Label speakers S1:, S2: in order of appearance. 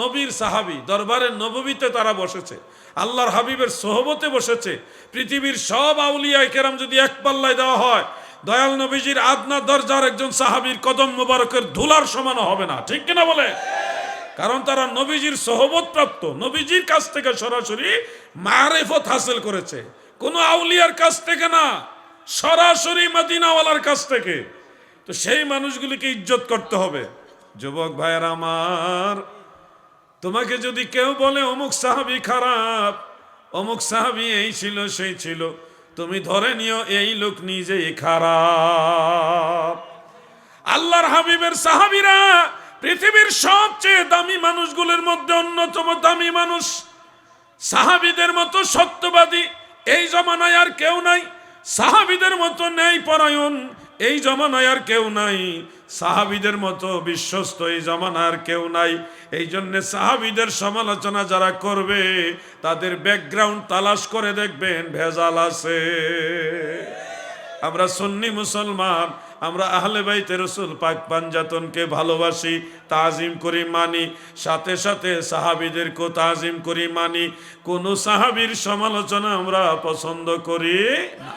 S1: নবীর সাহাবী, দরবারের নববীতে তারা বসেছে, আল্লাহর হাবিবের সোহবতে বসেছে। পৃথিবীর সব আউলিয়ায়ে কেরাম যদি এক পাল্লায় দেওয়া হয়, দয়াল নবীজির আদনা দরজার একজন সাহাবীর কদম মুবারকের ধুলার সমান হবে না, ঠিক কিনা বলে? কারণ তারা নবীজির সোহবত প্রাপ্ত, নবীজির কাছ থেকে সরাসরি মারিফত হাসিল করেছে, কোনো আউলিয়ার কাছ থেকে না, সরাসরি মদিনাওয়ালার কাছ থেকে। তো সেই মানুষগুলিকে ইজ্জত করতে হবে। যুবক ভাইয়েরা আমার, তোমাকে যদি কেউ বলে অমুক সাহাবী খারাপ, অমুক সাহাবী এই ছিল সেই ছিল, তুমি ধরে নিও এই লোক নিজেই খারাপ। আল্লাহর হাবিবের সাহাবীরা পৃথিবীর সবচেয়ে দামি মানুষগুলোর মধ্যে অন্যতম দামি মানুষ। সাহাবীদের মতো সত্যবাদী এই জমানায় আর কেউ নাই, সাহাবীদের মতো ন্যায় পরায়ণ এই জমানায় আর কেউ নাই, সাহাবীদের মতো বিশ্বস্ত এই জমানায় আর কেউ নাই। এই জন্য সাহাবীদের সমালোচনা যারা করবে তাদের ব্যাকগ্রাউন্ড তালাশ করে দেখবেন ভেজাল আছে। আমরা সুন্নি মুসলমান, আমরা আহলে বাইতে রাসূল পাক পাঞ্জাতনকে ভালোবাসি, তাজিম করি, মানি, সাথে সাথে সাহাবীদেরকেও তাজিম করি, মানি। কোন সাহাবীর সমালোচনা আমরা পছন্দ করি না।